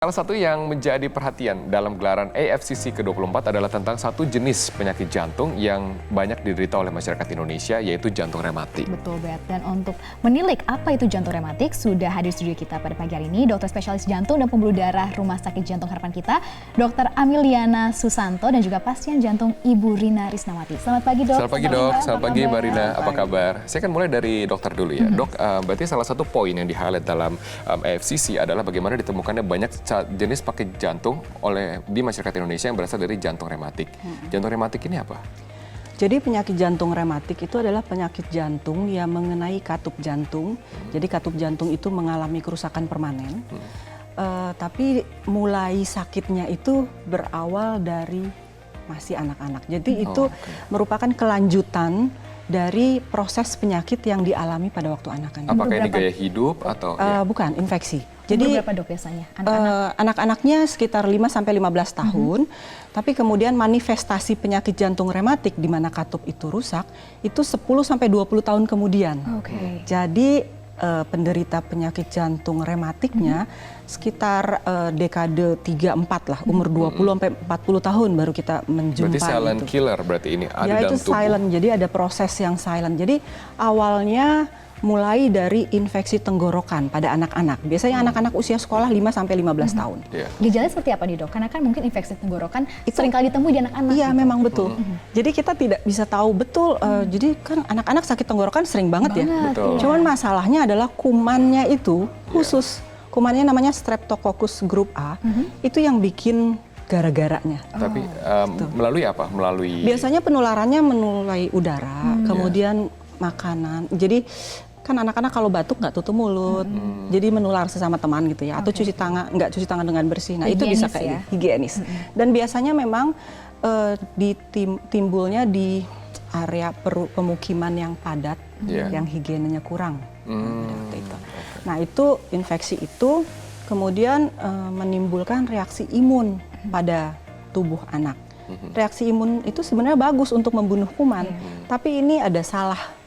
Salah satu yang menjadi perhatian dalam gelaran AFCC ke-24 adalah tentang satu jenis penyakit jantung yang banyak diderita oleh masyarakat Indonesia, yaitu jantung rematik. Betul, Bet. Dan untuk menilik apa itu jantung rematik, sudah hadir di studio kita pada pagi hari ini, dokter spesialis jantung dan pembuluh darah Rumah Sakit Jantung Harapan Kita, Dr. Ameliana Susanto, dan juga pasien jantung Ibu Rina Risnawati. Selamat pagi, Dok. Selamat pagi, Dok. Selamat pagi, Mbak Rina. Apa kabar? Saya akan mulai dari dokter dulu ya. Dok, berarti salah satu poin yang di-highlight dalam AFCC adalah bagaimana ditemukannya banyak jenis penyakit jantung di masyarakat Indonesia yang berasal dari jantung rematik. Jantung rematik ini apa? Jadi penyakit jantung rematik itu adalah penyakit jantung yang mengenai katup jantung. Jadi katup jantung itu mengalami kerusakan permanen. Tapi mulai sakitnya itu berawal dari masih anak-anak. Jadi itu merupakan kelanjutan dari proses penyakit yang dialami pada waktu anak-anak. Apakah ini gaya hidup atau? Bukan, infeksi. Jadi berapa, Dok, biasanya anak-anaknya sekitar 5-15 tahun, tapi kemudian manifestasi penyakit jantung rematik di mana katup itu rusak, itu 10-20 tahun kemudian. Jadi penderita penyakit jantung rematiknya sekitar dekade 3-4 lah, umur 20-40 tahun baru kita menjumpai. Berarti silent killer berarti ini ada dalam itu tubuh. silent, jadi ada proses yang silent. Jadi awalnya mulai dari infeksi tenggorokan pada anak-anak. Biasanya anak-anak usia sekolah 5-15 tahun. Gejalanya seperti apa nih, Dok? Karena kan mungkin infeksi tenggorokan seringkali ditemui di anak-anak. Iya, memang betul. Jadi kita tidak bisa tahu betul. Jadi kan anak-anak sakit tenggorokan sering banget ya. Betul. Cuman masalahnya adalah kumannya itu khusus. Kumannya namanya Streptococcus group A. Itu yang bikin gara-garanya. Tapi melalui apa? Biasanya penularannya melalui udara, kemudian makanan. Jadi kan anak-anak kalau batuk nggak tutup mulut, jadi menular sesama teman gitu ya, atau cuci tangan, nggak cuci tangan dengan bersih. Nah itu bisa kayak higienis. Dan biasanya memang timbulnya di area pemukiman yang padat, yang higienenya kurang. Nah itu infeksi itu kemudian menimbulkan reaksi imun pada tubuh anak. Reaksi imun itu sebenarnya bagus untuk membunuh kuman, tapi ini ada salah.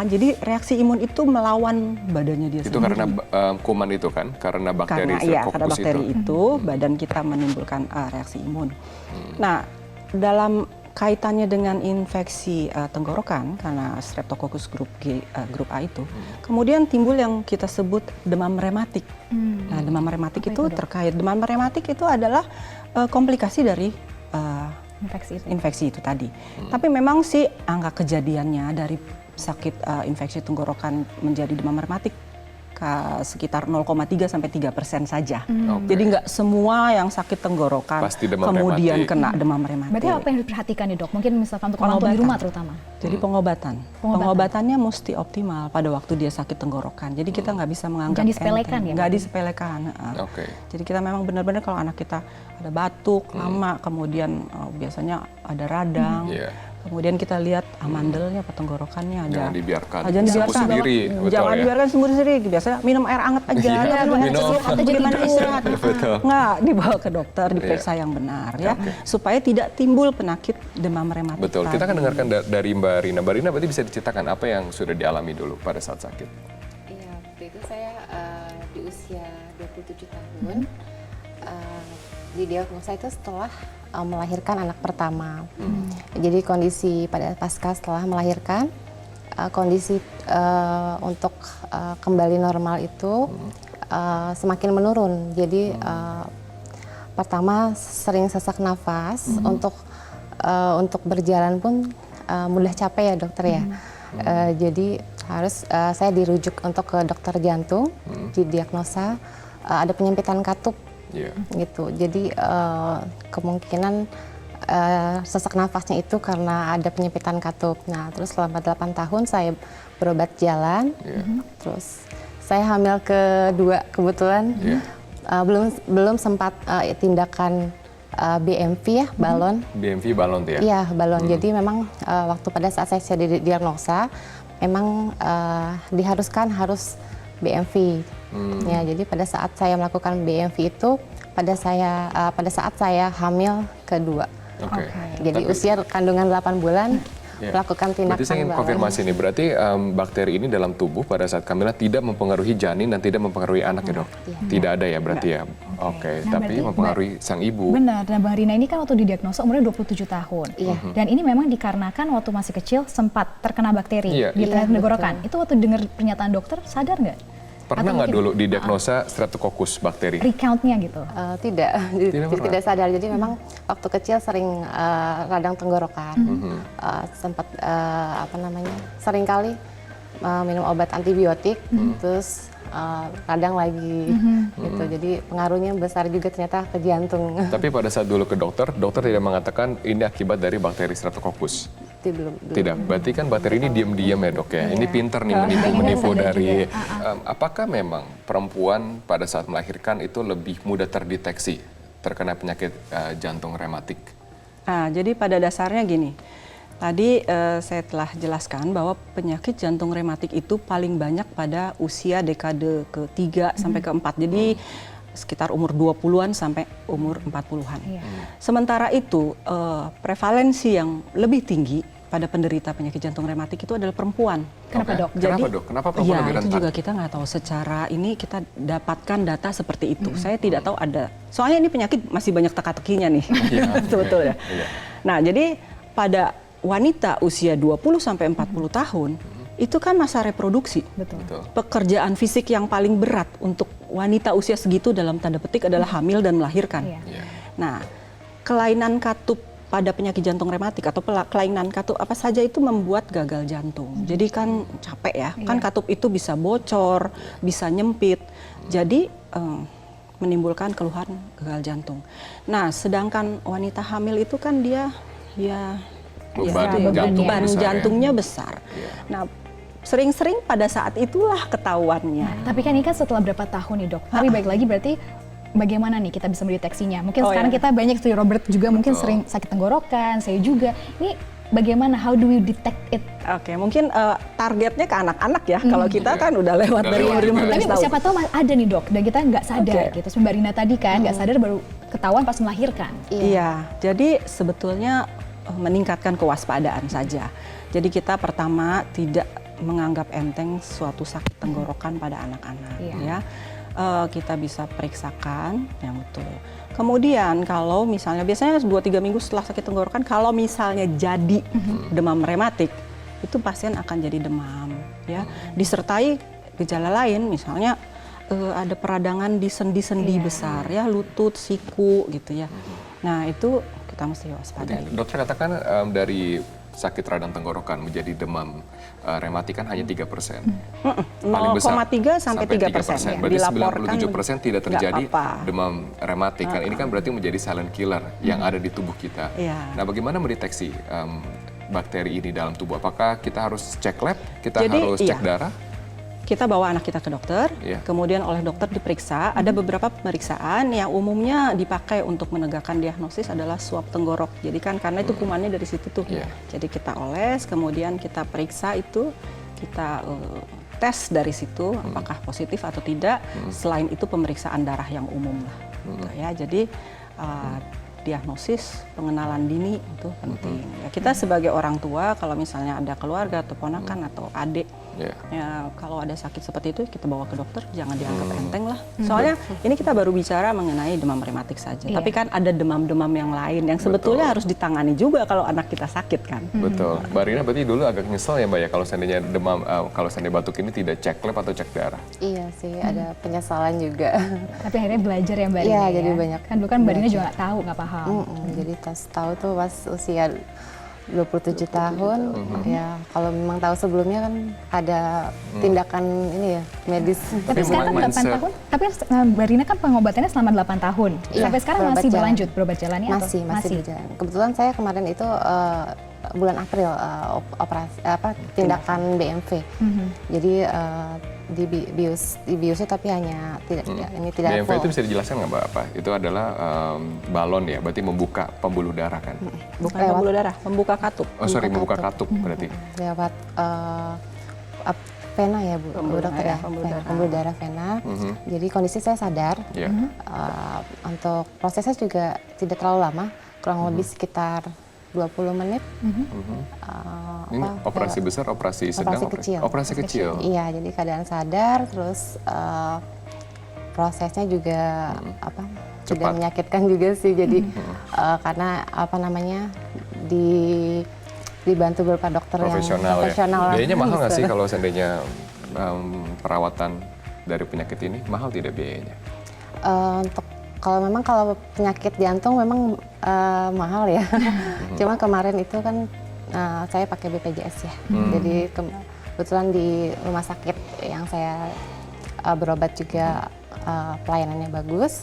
Jadi reaksi imun itu melawan badannya dia itu sendiri. karena kuman itu kan? Karena bakteri Karena bakteri itu badan kita menimbulkan reaksi imun. Nah, dalam kaitannya dengan infeksi tenggorokan karena Streptococcus group A itu, kemudian timbul yang kita sebut demam rematik. Nah, demam rematik itu terkait. Demam rematik itu adalah komplikasi dari infeksi itu tadi. Tapi memang sih angka kejadiannya dari sakit infeksi tenggorokan menjadi demam rematik sekitar 0,3-3% saja. Jadi nggak semua yang sakit tenggorokan kemudian kena demam rematik. Berarti apa yang diperhatikan nih, Dok? Mungkin misalkan untuk orang tua di rumah terutama. Jadi pengobatannya mesti optimal pada waktu dia sakit tenggorokan. Jadi kita nggak bisa menganggap enteng. Nggak disepelekan. Jadi kita memang benar-benar kalau anak kita ada batuk lama, kemudian biasanya ada radang. Kemudian kita lihat amandelnya, tenggorokannya ada. Jangan dibiarkan. Jangan dibiarkan sembuh sendiri. Biasanya minum air hangat aja. Atau gimana istirahat. Nggak, dibawa ke dokter, diperiksa yang benar ya. Supaya tidak timbul penyakit demam rematik. Betul. Kita akan dengarkan dari Mbak Rina. Mbak Rina berarti bisa diceritakan apa yang sudah dialami dulu pada saat sakit? Iya, waktu itu saya di usia 27 tahun. Didiagnosa itu setelah melahirkan anak pertama. Jadi kondisi pada pasca setelah melahirkan, kondisi untuk kembali normal itu semakin menurun. Jadi pertama sering sesak nafas, untuk berjalan pun mudah capek ya, dokter ya. Jadi harus saya dirujuk untuk ke dokter jantung, didiagnosa ada penyempitan katup. Gitu. Jadi kemungkinan sesak nafasnya itu karena ada penyempitan katup. Nah, terus selama 8 tahun saya berobat jalan. Terus saya hamil kedua kebetulan. Belum sempat tindakan BMV ya, balon. BMV balon tuh ya? Iya, balon. Jadi memang waktu pada saat saya didiagnosa memang diharuskan harus BMV. Ya, jadi pada saat saya melakukan BMV itu pada saat saya hamil kedua. Jadi usia kandungan 8 bulan melakukan tindakan. Berarti saya ingin konfirmasi nih, berarti bakteri ini dalam tubuh pada saat kehamilan tidak mempengaruhi janin dan tidak mempengaruhi anak ya dok? Tidak ada ya berarti ya? Oke, Nah, tapi berarti mempengaruhi sang ibu. Benar, nah Bang Rina ini kan waktu didiagnosa umurnya 27 tahun. Iya. Dan ini memang dikarenakan waktu masih kecil sempat terkena bakteri Iya. di Iya, tenggorokan. Itu waktu dengar pernyataan dokter sadar nggak? Pernah Atau nggak mungkin, dulu didiagnosa streptococcus bakteri? recount-nya gitu? Tidak, Tidak pernah. tidak sadar. Jadi memang waktu kecil sering radang tenggorokan, sempat sering kali minum obat antibiotik, terus radang lagi, gitu. Jadi pengaruhnya besar juga ternyata ke jantung. Tapi pada saat dulu ke dokter tidak mengatakan ini akibat dari bakteri streptococcus. Itu belum. Tidak, berarti kan bakteri ini diam-diam ya dok ya. Ini pinter nih menipu dari. Apakah memang perempuan pada saat melahirkan itu lebih mudah terdeteksi terkena penyakit jantung rematik? Nah, jadi pada dasarnya gini, tadi saya telah jelaskan bahwa penyakit jantung rematik itu paling banyak pada usia dekade ke-3 sampai ke-4. Jadi sekitar umur 20-an sampai umur 40-an. Sementara itu prevalensi yang lebih tinggi pada penderita penyakit jantung rematik itu adalah perempuan. Kenapa dok? Kenapa dok? Kenapa perempuan lebih Iya, itu rentan? juga kita nggak tahu secara ini kita dapatkan data seperti itu. Saya tidak tahu ada. Soalnya ini penyakit masih banyak teka-tekinya nih. Betul-betul ya. Nah, jadi pada wanita usia 20 sampai 40 tahun itu kan masa reproduksi. Betul. Pekerjaan fisik yang paling berat untuk wanita usia segitu dalam tanda petik adalah hamil dan melahirkan. Iya. Nah, kelainan katup pada penyakit jantung rematik atau kelainan katup apa saja itu membuat gagal jantung. Jadi kan capek ya, kan katup itu bisa bocor, bisa nyempit. Jadi menimbulkan keluhan gagal jantung. Nah, sedangkan wanita hamil itu kan dia beban jantungnya besar. Nah, sering-sering pada saat itulah ketahuannya. Tapi kan ini kan setelah berapa tahun nih dok? Tapi baik lagi berarti bagaimana nih kita bisa mendeteksinya? Mungkin sekarang kita banyak tuh Robert juga mungkin sering sakit tenggorokan, saya juga. Ini bagaimana? How do we detect it? Oke, mungkin targetnya ke anak-anak ya. Kalau kita kan udah lewat dari umur 15 Tapi tahun. siapa tahu ada nih dok, dan kita nggak sadar gitu. Seperti Mbak Rina tadi kan nggak sadar baru ketahuan pas melahirkan. Iya, jadi sebetulnya meningkatkan kewaspadaan saja. Jadi kita pertama tidak menganggap enteng suatu sakit tenggorokan pada anak-anak ya. Kita bisa periksakan yang betul. Kemudian kalau misalnya biasanya 2-3 minggu setelah sakit tenggorokan kalau misalnya jadi demam rematik itu pasien akan jadi demam ya. Disertai gejala lain misalnya ada peradangan di sendi-sendi besar ya, lutut, siku gitu ya. Nah, itu kita mesti waspadai. Dokter katakan dari sakit radang tenggorokan menjadi demam rematik kan hanya 3%. Paling besar 0,3 sampai 3%. Berarti Dilaporkan 97% tidak terjadi nggak apa-apa. demam rematik. Kan ini kan berarti menjadi silent killer yang ada di tubuh kita. Iya. Nah, bagaimana mendeteksi bakteri ini dalam tubuh? Apakah kita harus cek lab? Kita Jadi, harus cek darah? Kita bawa anak kita ke dokter, kemudian oleh dokter diperiksa. Ada beberapa pemeriksaan yang umumnya dipakai untuk menegakkan diagnosis adalah swab tenggorok. Jadi kan karena itu kumannya dari situ tuh. Jadi kita oles, kemudian kita periksa itu, kita tes dari situ apakah positif atau tidak. Selain itu pemeriksaan darah yang umum lah. Gitu ya. Jadi diagnosis, pengenalan dini itu penting. Ya, kita sebagai orang tua kalau misalnya ada keluarga atau ponakan atau adik ya kalau ada sakit seperti itu kita bawa ke dokter, jangan dianggap enteng lah. Soalnya ini kita baru bicara mengenai demam rematik saja. Tapi kan ada demam-demam yang lain yang sebetulnya harus ditangani juga kalau anak kita sakit kan. Betul. Mbak Rina berarti dulu agak nyesel ya Mbak ya kalau seandainya demam, kalau seandainya batuk ini tidak cek lab atau cek darah. Iya sih, ada penyesalan juga. Tapi akhirnya belajar ya Mbak Rina. Iya, ya? jadi banyak. Kan dulu kan Mbak Rina juga nggak tahu, nggak paham. Jadi tahu tuh pas usia 27 tahun, ya kalau memang tahu sebelumnya kan ada tindakan ini ya medis. Tapi sekarang 8 tahun, tapi Mbak Rina kan pengobatannya selama 8 tahun. Sampai sekarang masih berlanjut berobat jalannya? Masih berjalan. Kebetulan saya kemarin itu bulan April tindakan BMV. Jadi di biusnya tapi hanya tidak BMV full. itu bisa dijelaskan nggak Mbak apa? Itu adalah balon ya, berarti membuka pembuluh darah kan? Bukan pembuluh darah, membuka katup. Oh sorry, membuka katup berarti. Lewat vena ya Bu, dokter ya, pembuluh darah vena. Jadi kondisi saya sadar. Untuk prosesnya juga tidak terlalu lama, kurang lebih sekitar 20 menit. Ini operasi besar, operasi sedang, operasi kecil. operasi kecil. Iya, jadi keadaan sadar, terus prosesnya juga tidak Cepat. menyakitkan juga sih. Jadi karena dibantu beberapa dokter Profesional yang profesional. ya. Biayanya mahal nggak sih kalau seandainya perawatan dari penyakit ini? Mahal tidak biayanya? Untuk kalau penyakit jantung memang mahal ya. Cuma kemarin itu kan saya pakai BPJS ya. Jadi kebetulan di rumah sakit yang saya berobat juga pelayanannya bagus.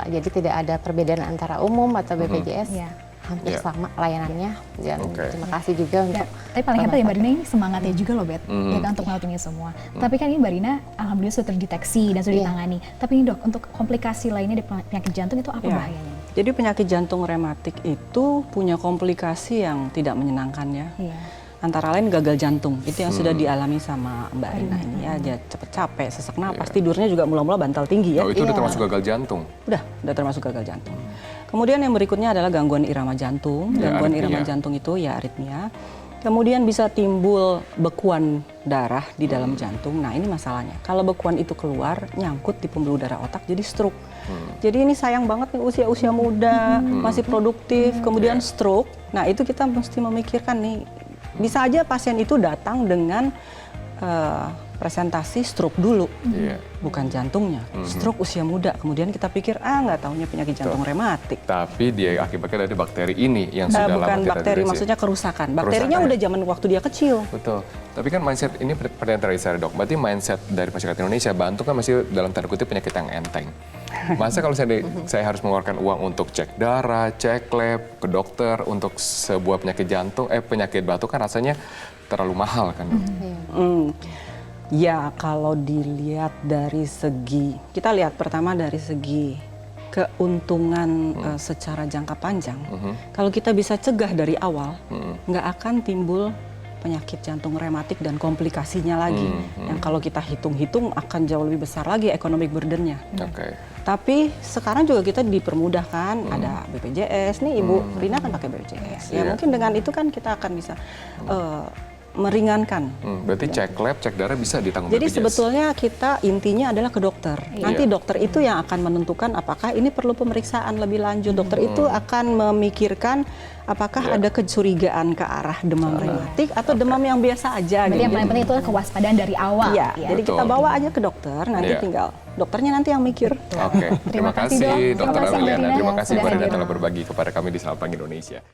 Jadi tidak ada perbedaan antara umum atau BPJS. Iya. Hampir sama layanannya. Dan Oke. terima kasih juga untuk Tapi paling hebat ya Mbak Rina, ini semangatnya juga loh Bet, ya kan, untuk ngelakuin ini semua. Tapi kan ini Mbak Rina alhamdulillah sudah terdeteksi dan sudah Iya. ditangani. Tapi ini dok, untuk komplikasi lainnya di penyakit jantung itu apa Ya. bahayanya? Jadi penyakit jantung rematik itu punya komplikasi yang tidak menyenangkan ya. Iya. Antara lain gagal jantung, itu yang sudah dialami sama Mbak Rina ini ya. Dia cepet capek, sesak napas, tidurnya juga mula-mula bantal tinggi ya. Oh, itu udah Iya. termasuk gagal jantung? Udah termasuk gagal jantung. Kemudian yang berikutnya adalah gangguan irama jantung. Ya, Gangguan aritmia. irama jantung itu ya aritmia. Kemudian bisa timbul bekuan darah di dalam jantung. Nah ini masalahnya. Kalau bekuan itu keluar, nyangkut di pembuluh darah otak, jadi stroke. Jadi ini sayang banget nih usia-usia muda, masih produktif, kemudian stroke. Nah itu kita mesti memikirkan nih, bisa aja pasien itu datang dengan presentasi stroke dulu, Iya. bukan jantungnya. Stroke usia muda, kemudian kita pikir nggak taunya penyakit jantung rematik. Tapi dia akibatnya dari bakteri ini yang sudah lama Bukan kita bakteri, deteksi. maksudnya kerusakan. Bakterinya Kerusakan. udah zaman waktu dia kecil. Betul. Tapi kan mindset ini pertanyaan terakhir saya dok. Berarti mindset dari masyarakat Indonesia, Bantu kan masih dalam tanda kutip penyakit yang enteng. Masa kalau saya harus mengeluarkan uang untuk cek darah, cek lab, ke dokter untuk sebuah penyakit jantung, penyakit batuk kan rasanya terlalu mahal kan dok? Ya kalau dilihat dari segi, kita lihat pertama dari segi keuntungan secara jangka panjang. Kalau kita bisa cegah dari awal, nggak akan timbul penyakit jantung rematik dan komplikasinya lagi. Yang kalau kita hitung-hitung akan jauh lebih besar lagi economic burden-nya. Oke. Tapi sekarang juga kita dipermudahkan, ada BPJS, nih Ibu Rina kan pakai BPJS. Ya Iya. mungkin dengan itu kan kita akan bisa meringankan. Berarti cek lab, cek darah bisa ditanggung Jadi BPJS? sebetulnya kita intinya adalah ke dokter. Nanti dokter itu yang akan menentukan apakah ini perlu pemeriksaan lebih lanjut. Dokter itu akan memikirkan apakah ada kecurigaan ke arah demam rematik atau demam yang biasa aja. Berarti yang gitu. paling penting itu adalah kewaspadaan dari awal. Iya, ya. jadi kita Betul. bawa aja ke dokter, nanti Iya. tinggal dokternya nanti yang mikir. Oke, terima Terima kasih, kasih Dok. Dokter Terima kasih, Ameliana. Mbak Terima Rina, kasih sudah Mbak Rina hadir. telah berbagi kepada kami di Selamat Pagi Indonesia.